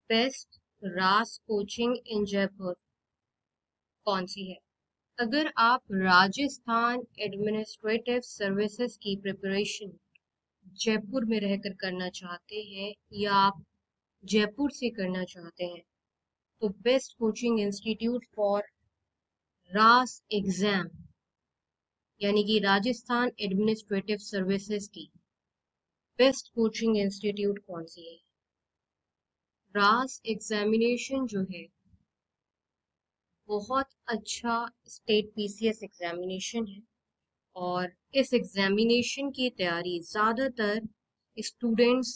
Best रास coaching इन जयपुर कौन सी है? अगर आप राजस्थान एडमिनिस्ट्रेटिव सर्विसेज की प्रिपरेशन जयपुर में रहकर करना चाहते हैं या आप जयपुर से करना चाहते हैं तो बेस्ट कोचिंग इंस्टीट्यूट फॉर रास एग्जाम यानी कि राजस्थान एडमिनिस्ट्रेटिव सर्विसेज की बेस्ट कोचिंग इंस्टीट्यूट कौन सी है? रास एग्जामिनेशन जो है बहुत अच्छा स्टेट पीसीएस एग्जामिनेशन है और इस एग्जामिनेशन की तैयारी ज्यादातर स्टूडेंट्स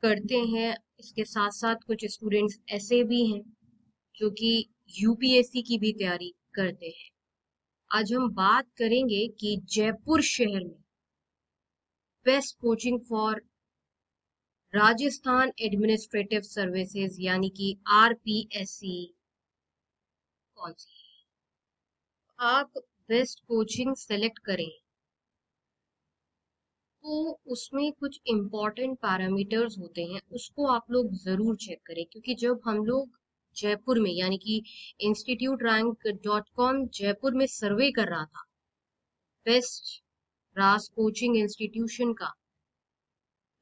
करते हैं। इसके साथ साथ कुछ स्टूडेंट्स ऐसे भी हैं जो कि यूपीएससी की भी तैयारी करते हैं। आज हम बात करेंगे कि जयपुर शहर में best coaching for Rajasthan administrative services यानी कि आरपीएससी कौन सी है। आप बेस्ट कोचिंग सेलेक्ट करें तो उसमें कुछ इम्पोर्टेंट पैरामीटर्स होते हैं, उसको आप लोग जरूर चेक करें क्योंकि जब हम लोग जयपुर में यानी कि instituterrank.com जयपुर में सर्वे कर रहा था बेस्ट रास कोचिंग इंस्टीट्यूशन का,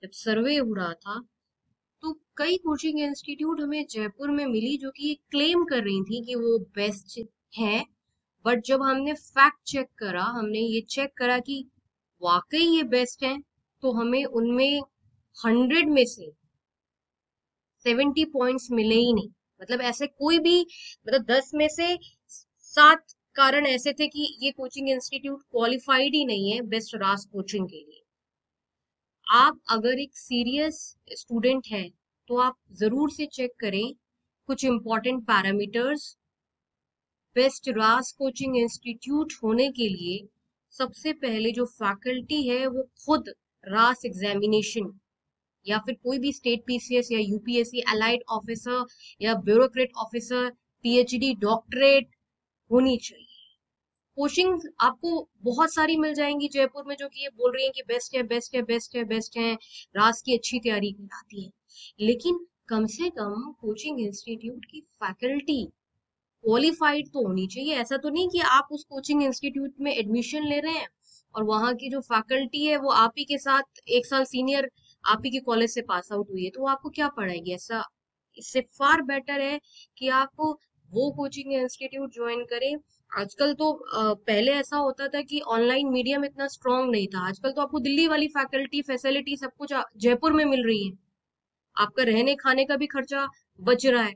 जब सर्वे हो रहा था तो कई कोचिंग इंस्टीट्यूट हमें जयपुर में मिली जो कि ये क्लेम कर रही थी कि वो बेस्ट है। बट जब हमने फैक्ट चेक करा, हमने ये चेक करा कि वाकई ये बेस्ट है, तो हमें उनमें 100 में से 70 पॉइंट्स मिले ही नहीं। मतलब ऐसे कोई भी, मतलब 10 में से 7 कारण ऐसे थे कि ये कोचिंग इंस्टीट्यूट क्वालिफाइड ही नहीं है बेस्ट रास कोचिंग के लिए। आप अगर एक सीरियस स्टूडेंट है तो आप जरूर से चेक करें कुछ इंपॉर्टेंट पैरामीटर्स। बेस्ट रास कोचिंग इंस्टीट्यूट होने के लिए सबसे पहले जो फैकल्टी है वो खुद रास एग्जामिनेशन या फिर कोई भी स्टेट पीसीएस या यूपीएससी अलाइड ऑफिसर या ब्यूरोक्रेट ऑफिसर पीएचडी डॉक्टरेट होनी चाहिए। कोचिंग आपको बहुत सारी मिल जाएंगी जयपुर में जो कि ये बोल रही हैं कि बेस्ट है बेस्ट है बेस्ट है बेस्ट है, रास की अच्छी तैयारी कराती है, लेकिन कम से कम कोचिंग इंस्टीट्यूट की फैकल्टी क्वालिफाइड तो होनी चाहिए। ऐसा तो नहीं कि आप उस कोचिंग इंस्टीट्यूट में एडमिशन ले रहे हैं और वहां की जो फैकल्टी है वो आप ही के साथ 1 साल सीनियर आप ही के कॉलेज से पास आउट हुई है, तो वो आपको क्या पढ़ाएगी? ऐसा इससे फार बेटर है कि आप वो कोचिंग इंस्टीट्यूट ज्वाइन करें। आजकल तो पहले ऐसा होता था कि ऑनलाइन मीडियम इतना स्ट्रांग नहीं था, आजकल तो आपको दिल्ली वाली फैकल्टी फैसिलिटी सब कुछ जयपुर में मिल रही है, आपका रहने खाने का भी खर्चा बच रहा है।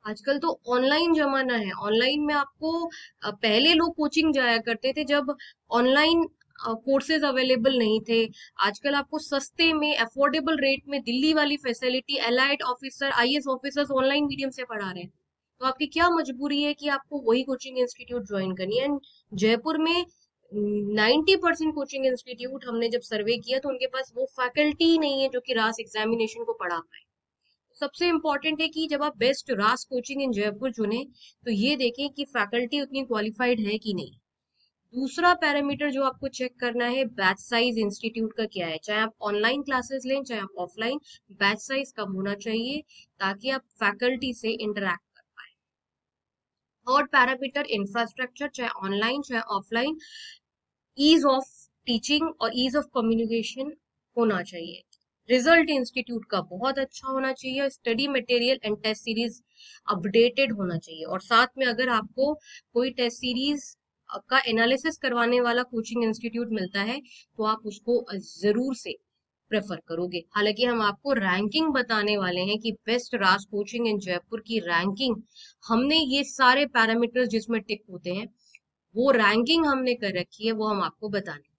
आजकल तो ऑनलाइन जमाना है, ऑनलाइन में आपको पहले लोग कोचिंग जाया करते थे जब ऑनलाइन कोर्सेज अवेलेबल नहीं थे। आजकल आपको सस्ते में अफोर्डेबल रेट में दिल्ली वाली facility allied officer IAS officers online medium से पढ़ा रहे हैं, तो आपकी क्या मजबूरी है कि आपको वही कोचिंग इंस्टीट्यूट ज्वाइन करनी है। एंड जयपुर में 90% कोचिंग इंस्टीट्यूट हमने जब सर्वे किया तो उनके पास वो फैकल्टी ही नहीं है जो कि रास एग्जामिनेशन को पढ़ा पाए। सबसे इम्पोर्टेंट है कि जब आप बेस्ट रास कोचिंग इन जयपुर चुने तो ये देखें कि फैकल्टी उतनी क्वालिफाइड है कि नहीं। दूसरा पैरामीटर जो आपको चेक करना है, बैच साइज इंस्टीट्यूट का क्या है। चाहे आप ऑनलाइन क्लासेस लें चाहे आप ऑफलाइन, बैच साइज कम होना चाहिए ताकि आप फैकल्टी से इंटरेक्ट कर पाए। थर्ड पैरामीटर इंफ्रास्ट्रक्चर, चाहे ऑनलाइन चाहे ऑफलाइन, ईज ऑफ टीचिंग और ईज ऑफ कम्युनिकेशन होना चाहिए। रिजल्ट इंस्टीट्यूट का बहुत अच्छा होना चाहिए, study material and test series updated होना चाहिए, और साथ में अगर आपको कोई टेस्ट सीरीज का एनालिसिस करवाने वाला कोचिंग इंस्टीट्यूट मिलता है तो आप उसको जरूर से प्रेफर करोगे। हालांकि हम आपको रैंकिंग बताने वाले हैं कि बेस्ट राज कोचिंग इन जयपुर की रैंकिंग, हमने ये सारे पैरामीटर्स जिसमें टिक होते हैं वो रैंकिंग हमने कर रखी है, वो हम आपको बताने।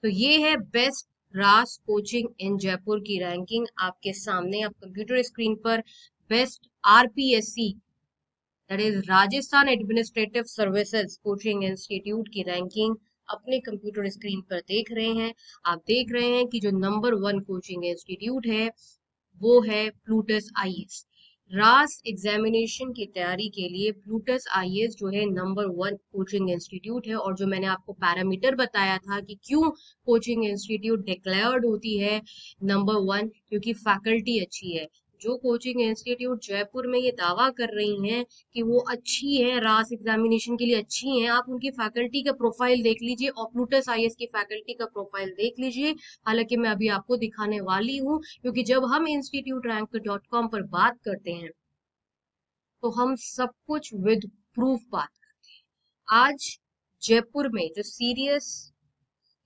तो ये है बेस्ट रास कोचिंग इन जयपुर की रैंकिंग आपके सामने। आप कंप्यूटर स्क्रीन पर best RPSC that is Rajasthan administrative services coaching institute की रैंकिंग अपने कंप्यूटर स्क्रीन पर देख रहे हैं। आप देख रहे हैं कि जो नंबर 1 कोचिंग इंस्टीट्यूट है वो है प्लूटस आईएएस। रास एग्जामिनेशन की तैयारी के लिए प्लूटस आईएएस जो है नंबर 1 कोचिंग इंस्टीट्यूट है। और जो मैंने आपको पैरामीटर बताया था कि क्यों कोचिंग इंस्टीट्यूट डिक्लेयर्ड होती है नंबर 1, क्योंकि फैकल्टी अच्छी है। जो कोचिंग इंस्टीट्यूट जयपुर में ये दावा कर रही हैं कि वो अच्छी है, रास एग्जामिनेशन के लिए अच्छी हैं, आप उनकी फैकल्टी का प्रोफाइल देख लीजिए और प्लूटस आईएएस की फैकल्टी का प्रोफाइल देख लीजिए। हालांकि मैं अभी आपको दिखाने वाली हूँ, क्योंकि जब हम instituterrank.com पर बात करते हैं तो हम सब कुछ विद प्रूफ बात करते हैं। आज जयपुर में जो सीरियस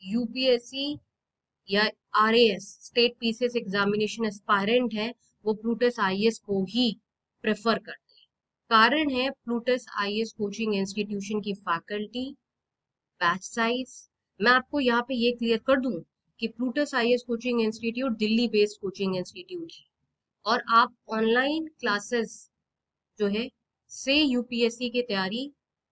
यूपीएससी या RAS state PCS examination aspirant है, वो प्लूटस आईएएस को ही प्रेफर करते हैं। कारण है प्लूटस आईएएस कोचिंग इंस्टीट्यूशन की फैकल्टी, बैच साइज। मैं आपको यहाँ पे ये क्लियर कर दूं कि Plutus IAS coaching institute Delhi based coaching institute है और आप ऑनलाइन क्लासेस जो है से यूपीएससी की तैयारी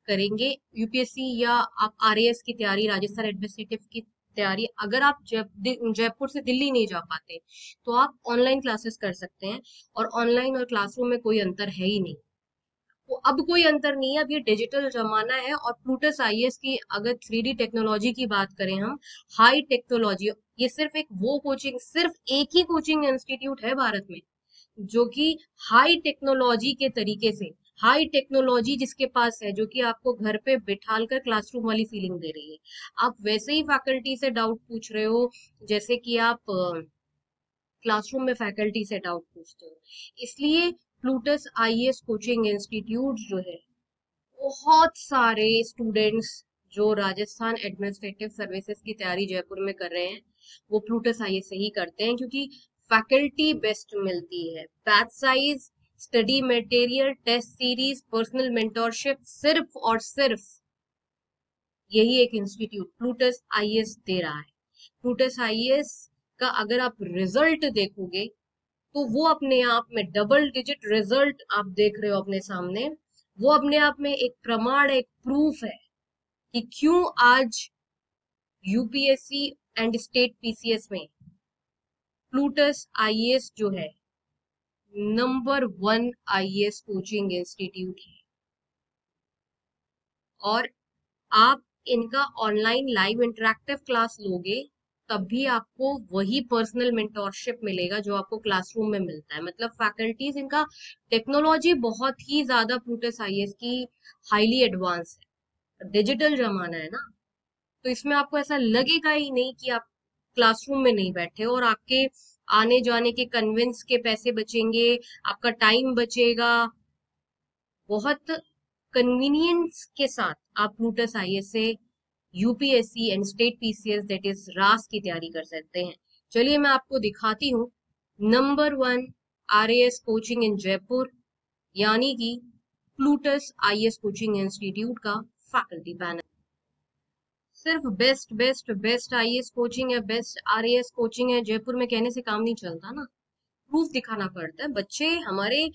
करेंगे। यूपीएससी या आप आरएएस की तैयारी, राजस्थान एडमिनिस्ट्रेटिव की तैयारी, अगर आप जयपुर से दिल्ली नहीं जा पाते तो आप ऑनलाइन क्लासेस कर सकते हैं। और ऑनलाइन और क्लासरूम में कोई अंतर है ही नहीं, वो अब कोई अंतर नहीं है, अब ये डिजिटल जमाना है। और प्लूटस आईएएस की अगर 3D टेक्नोलॉजी की बात करें हम, हाई टेक्नोलॉजी, ये सिर्फ एक वो कोचिंग, सिर्फ एक ही कोचिंग इंस्टीट्यूट है भारत में जो कि हाई टेक्नोलॉजी के तरीके से, हाई टेक्नोलॉजी जिसके पास है, जो कि आपको घर पे बिठाल कर क्लासरूम वाली फीलिंग दे रही है। आप वैसे ही फैकल्टी से डाउट पूछ रहे हो जैसे कि आप क्लासरूम में फैकल्टी से डाउट पूछते हो। इसलिए प्लूटस आईएएस कोचिंग इंस्टीट्यूट जो है, बहुत सारे स्टूडेंट्स जो राजस्थान एडमिनिस्ट्रेटिव सर्विसेज की तैयारी जयपुर में कर रहे हैं वो प्लूटस आईएएस से ही करते हैं, क्योंकि फैकल्टी बेस्ट मिलती है, batch size, study material, test series, personal mentorship, सिर्फ और सिर्फ यही एक इंस्टीट्यूट प्लूटस आईएएस दे रहा है। प्लूटस आईएएस का अगर आप रिजल्ट देखोगे तो वो अपने आप में डबल डिजिट रिजल्ट आप देख रहे हो अपने सामने, वो अपने आप में एक प्रमाण, एक प्रूफ है कि क्यों आज यूपीएससी एंड स्टेट पीसीएस में प्लूटस आईएएस जो है नंबर 1 आईएएस कोचिंग इंस्टीट्यूट है। और आप इनका ऑनलाइन लाइव इंटरेक्टिव क्लास लोगे तब भी आपको वही पर्सनल मेंटोरशिप मिलेगा जो आपको क्लासरूम में मिलता है। मतलब फैकल्टीज, इनका टेक्नोलॉजी बहुत ही ज्यादा प्लूटस आईएएस की हाईली एडवांस है। डिजिटल जमाना है ना, तो इसमें आपको ऐसा लगेगा ही नहीं कि आप क्लासरूम में नहीं बैठे हो, और आपके आने जाने के कन्वेंस के पैसे बचेंगे, आपका टाइम बचेगा। बहुत कन्वीनियंस के साथ आप प्लूटस आईएएस से UPSC and state PCS that is रास की तैयारी कर सकते हैं। चलिए मैं आपको दिखाती हूँ नंबर 1 आरएएस कोचिंग इन जयपुर, यानी कि प्लूटस आईएएस कोचिंग इंस्टीट्यूट का फैकल्टी पैनल। सिर्फ best best best IAS coaching है, बेस्ट आरएएस कोचिंग है जयपुर में कहने से काम नहीं चलता ना, प्रूफ दिखाना पड़ता है। बच्चे, हमारे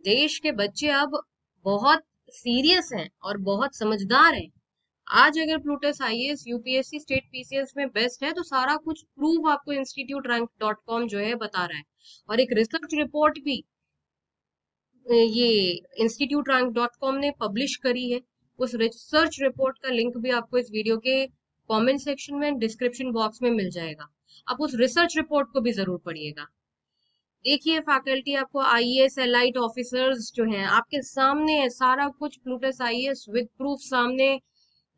देश के बच्चे अब बहुत सीरियस हैं और बहुत समझदार हैं। आज अगर Plutus IAS UPSC state PCS में बेस्ट है तो सारा कुछ प्रूफ आपको instituterrank.com जो है बता रहा है। और एक रिसर्च रिपोर्ट भी ये instituterrank.com ने पब्लिश करी है। उस रिसर्च रिपोर्ट का लिंक भी आपको इस वीडियो के कमेंट सेक्शन में, डिस्क्रिप्शन बॉक्स में मिल जाएगा। आप उस रिसर्च रिपोर्ट को भी जरूर पढ़िएगा। देखिए फैकल्टी आपको आईएएस एलाइट ऑफिसर्स जो हैं आपके सामने है, सारा कुछ प्लूटस आईएएस विद प्रूफ सामने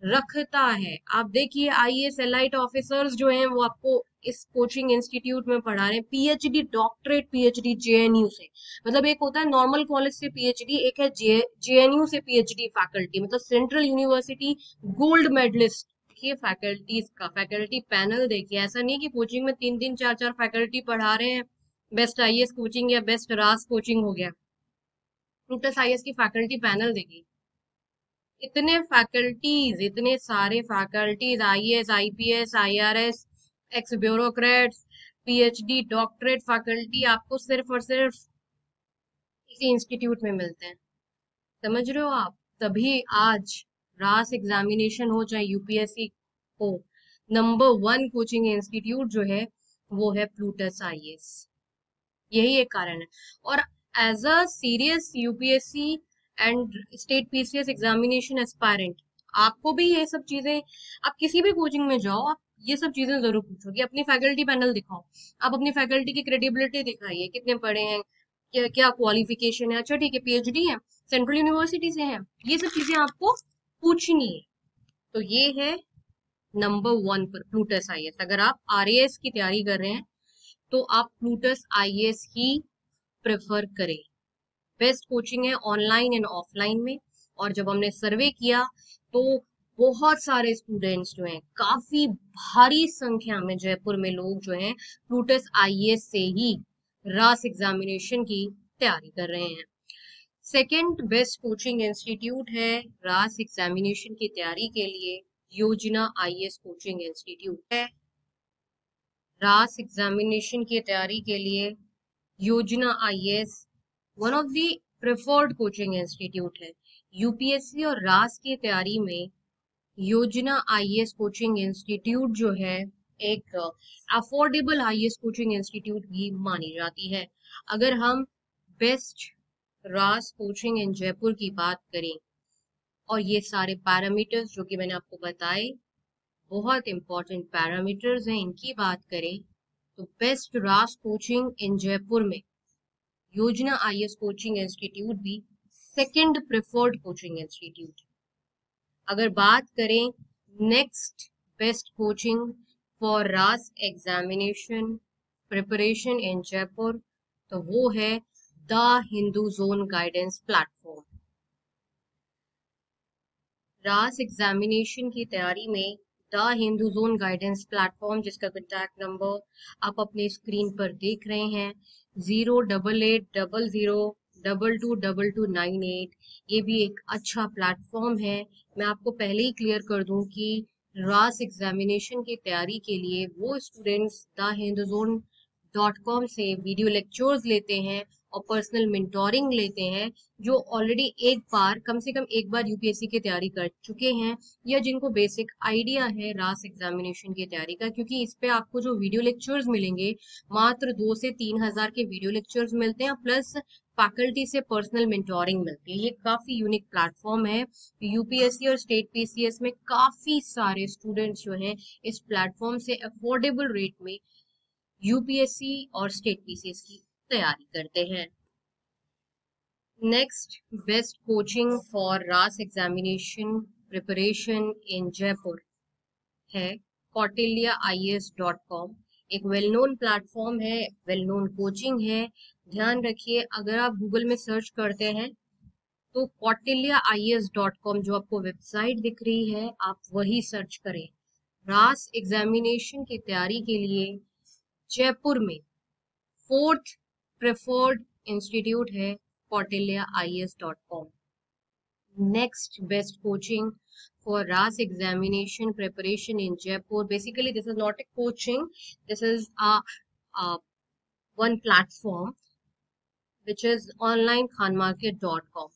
रखता है। आप देखिए आईएएस एलाइट ऑफिसर्स जो हैं वो आपको इस कोचिंग इंस्टीट्यूट में पढ़ा रहे हैं, पीएचडी, डॉक्टरेट पीएचडी जेएनयू से। मतलब एक होता है नॉर्मल कॉलेज से पीएचडी, एक है जेएनयू से पीएचडी फैकल्टी, मतलब सेंट्रल यूनिवर्सिटी गोल्ड मेडलिस्ट। देखिए फैकल्टीज का फैकल्टी पैनल देखिए, ऐसा नहीं कि कोचिंग में 3-3 4-4 फैकल्टी पढ़ा रहे हैं, बेस्ट आईएएस कोचिंग या बेस्ट रास कोचिंग हो गया। प्लूटस आईएएस की फैकल्टी पैनल देखिए, इतने फैकल्टीज, इतने सारे faculties, IAS, IPS, IRS, x bureaucrats, PhD, doctorate faculty आपको सिर्फ और सिर्फ इसी इंस्टीट्यूट में मिलते हैं। समझ रहे हो आप? तभी आज रास एग्जामिनेशन हो चाहे यूपीएससी हो, नंबर 1 कोचिंग इंस्टीट्यूट जो है वो है प्लूटस आईएएस। यही एक कारण है। और as a serious UPSC and state PCS examination aspirant, आपको भी ये सब चीजें, आप किसी भी कोचिंग में जाओ, आप ये सब चीजें जरूर पूछोगे। अपनी फैकल्टी पैनल दिखाओ, आप अपनी फैकल्टी की क्रेडिबिलिटी दिखाइए, कितने पढ़े हैं, क्या क्या क्वालिफिकेशन है, अच्छा ठीक है पीएचडी है, सेंट्रल यूनिवर्सिटी से है, ये सब चीजें आपको पूछनी है। तो ये है नंबर 1 पर प्लूटस आईएएस। अगर आप आरएएस की तैयारी कर रहे हैं तो आप प्लूटस आईएएस ही प्रेफर करें। बेस्ट कोचिंग है ऑनलाइन एंड ऑफलाइन में। और जब हमने सर्वे किया तो बहुत सारे स्टूडेंट्स जो हैं, काफी भारी संख्या में जयपुर में लोग जो हैं प्लूटस आईएएस से ही रास एग्जामिनेशन की तैयारी कर रहे हैं। सेकेंड बेस्ट कोचिंग इंस्टीट्यूट है रास एग्जामिनेशन की तैयारी के लिए, योजना आईएएस कोचिंग इंस्टीट्यूट है। रास एग्जामिनेशन की तैयारी के लिए योजना IAS one of the preferred coaching institute है। यूपीएससी और रास की तैयारी में योजना आईएएस कोचिंग इंस्टीट्यूट जो है एक अफोर्डेबल आईएएस कोचिंग इंस्टीट्यूट भी मानी जाती है। अगर हम बेस्ट रास कोचिंग इन जयपुर की बात करें और ये सारे पैरामीटर्स जो कि मैंने आपको बताए, बहुत इंपॉर्टेंट पैरामीटर्स हैं, इनकी बात करें तो बेस्ट रास कोचिंग इन जयपुर में योजना आईएएस कोचिंग इंस्टीट्यूट भी सेकंड प्रेफर्ड कोचिंग इंस्टीट्यूट। अगर बात करें नेक्स्ट बेस्ट कोचिंग फॉर रास एग्जामिनेशन प्रिपरेशन इन जयपुर, तो वो है the Hindu zone guidance platform. रास एग्जामिनेशन की तैयारी में the Hindu zone guidance platform, जिसका कॉन्टैक्ट नंबर आप अपने स्क्रीन पर देख रहे हैं 08800222298, ये भी एक अच्छा प्लेटफॉर्म है। मैं आपको पहले ही क्लियर कर दूं कि रास एग्जामिनेशन की तैयारी के लिए वो students the Hindu zone .com से वीडियो लेक्चर्स लेते हैं और पर्सनल मेंटोरिंग लेते हैं, जो ऑलरेडी एक बार, कम से कम एक बार यूपीएससी की तैयारी कर चुके हैं या जिनको बेसिक आइडिया है रास एग्जामिनेशन की तैयारी का। क्योंकि इस पे आपको जो वीडियो लेक्चर्स मिलेंगे, मात्र 2 से 3 हजार के वीडियो लेक्चर्स मिलते हैं, प्लस फैकल्टी से पर्सनल मेंटोरिंग मिलती है। ये काफी यूनिक प्लेटफॉर्म है। यूपीएससी और स्टेट पीसीएस में काफी सारे स्टूडेंट्स जो हैं इस प्लेटफॉर्म से अफोर्डेबल रेट में यूपीएससी और स्टेट पीसीएस की तैयारी करते हैं। नेक्स्ट बेस्ट कोचिंग फॉर रास एग्जामिनेशन प्रिपरेशन इन जयपुर है kautilyaIAS.com। एक वेल नोन प्लेटफॉर्म है, वेल नोन कोचिंग है। ध्यान रखिए, अगर आप गूगल में सर्च करते हैं तो kautilyaIAS.com जो आपको वेबसाइट दिख रही है, आप वही सर्च करें। रास एग्जामिनेशन की तैयारी के लिए जयपुर में 4th प्रेफर्ड इंस्टीट्यूट है kautilyaIAS.com। Next best coaching for RAS examination preparation in Jaipur. Basically, this is not a coaching. This is one platform which is onlinekhanmarket.com.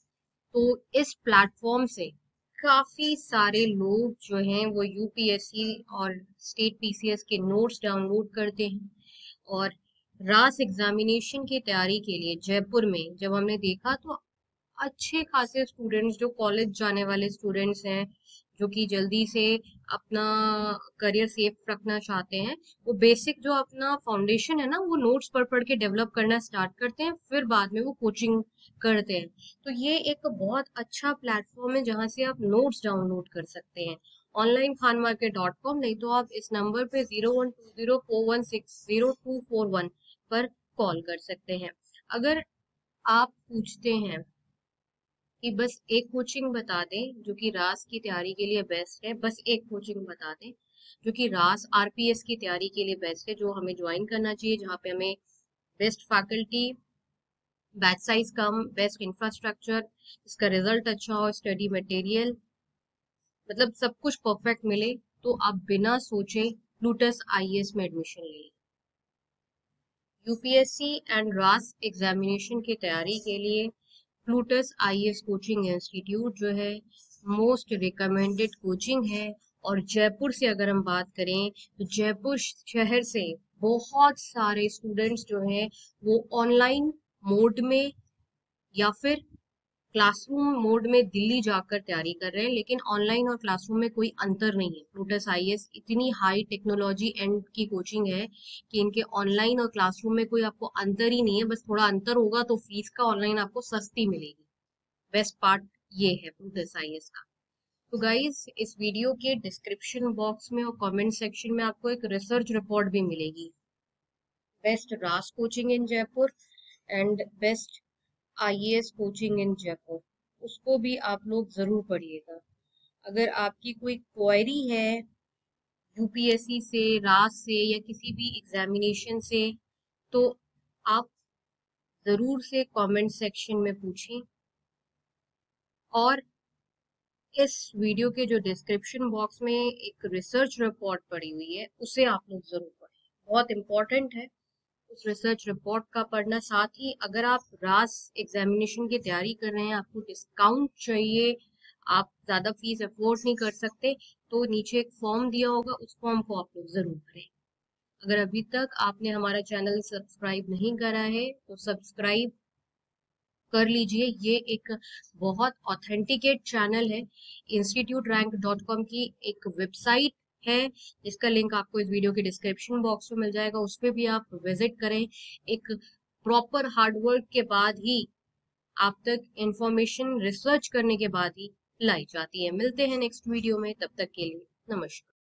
तो इस प्लेटफॉर्म से काफी सारे लोग जो हैं वो यूपीएससी और स्टेट पीसीएस के नोट्स डाउनलोड करते हैं। और रास एग्जामिनेशन की तैयारी के लिए जयपुर में जब हमने देखा तो अच्छे खासे स्टूडेंट्स, जो कॉलेज जाने वाले स्टूडेंट्स हैं, जो कि जल्दी से अपना करियर सेफ रखना चाहते हैं, वो बेसिक जो अपना फाउंडेशन है ना, वो नोट्स पढ़ पढ़ के डेवलप करना स्टार्ट करते हैं, फिर बाद में वो कोचिंग करते हैं। तो ये एक बहुत अच्छा प्लेटफॉर्म है जहां से आप नोट्स डाउनलोड कर सकते हैं। onlinekhanmarket.com, नहीं तो आप इस नंबर पे 012041600241 पर कॉल कर सकते हैं। अगर आप पूछते हैं कि बस एक कोचिंग बता दें जो कि रास की तैयारी के लिए बेस्ट है, बस एक कोचिंग बता दें जो कि रास आरपीएस की तैयारी के लिए बेस्ट है, जो हमें ज्वाइन करना चाहिए, जहाँ पे हमें बेस्ट फैकल्टी, बैच साइज कम, बेस्ट इंफ्रास्ट्रक्चर, इसका रिजल्ट अच्छा हो, स्टडी मटेरियल, मतलब सब कुछ परफेक्ट मिले, तो आप बिना सोचे प्लूटस आईएएस में एडमिशन ले लें। यूपीएससी एंड रास एग्जामिनेशन की तैयारी के लिए प्लूटस आईएएस कोचिंग इंस्टीट्यूट जो है मोस्ट रिकमेंडेड कोचिंग है। और जयपुर से अगर हम बात करें तो जयपुर शहर से बहुत सारे स्टूडेंट्स जो हैं वो ऑनलाइन मोड में या फिर क्लासरूम मोड में दिल्ली जाकर तैयारी कर रहे हैं, लेकिन ऑनलाइन और क्लासरूम में कोई अंतर नहीं है। प्लूटस आईएएस इतनी हाई टेक्नोलॉजी एंड की कोचिंग है कि इनके ऑनलाइन और क्लासरूम में कोई आपको अंतर ही नहीं है। बस थोड़ा अंतर होगा तो फीस का ऑनलाइन आपको सस्ती मिलेगी। बेस्ट पार्ट ये है प्लूटस आईएएस का। तो गाइस, इस वीडियो के डिस्क्रिप्शन बॉक्स में और कमेंट सेक्शन में आपको एक रिसर्च रिपोर्ट भी मिलेगी, बेस्ट रास coaching in Jaipur and best IAS coaching इन जयपुर। उसको भी आप लोग जरूर पढ़िएगा। अगर आपकी कोई क्वेरी है यूपीएससी से, रास से या किसी भी एग्जामिनेशन से, तो आप जरूर से कमेंट सेक्शन में पूछें। और इस वीडियो के जो डिस्क्रिप्शन बॉक्स में एक रिसर्च रिपोर्ट पड़ी हुई है, उसे आप लोग जरूर पढ़ें, बहुत इंपॉर्टेंट है उस रिसर्च रिपोर्ट का पढ़ना। साथ ही अगर आप रास एग्जामिनेशन की तैयारी कर रहे हैं, आपको डिस्काउंट चाहिए, आप ज्यादा फीस अफोर्ड नहीं कर सकते, तो नीचे एक फॉर्म दिया होगा, उस फॉर्म को आप लोग जरूर भरें। अगर अभी तक आपने हमारा चैनल सब्सक्राइब नहीं करा है तो सब्सक्राइब कर लीजिए। ये एक बहुत ऑथेंटिकेट चैनल है। instituterrank.com की एक वेबसाइट है जिसका लिंक आपको इस वीडियो के डिस्क्रिप्शन बॉक्स में मिल जाएगा, उस पर भी आप विजिट करें। एक प्रॉपर हार्डवर्क के बाद ही आप तक इंफॉर्मेशन रिसर्च करने के बाद ही लाई जाती है। मिलते हैं नेक्स्ट वीडियो में, तब तक के लिए नमस्कार।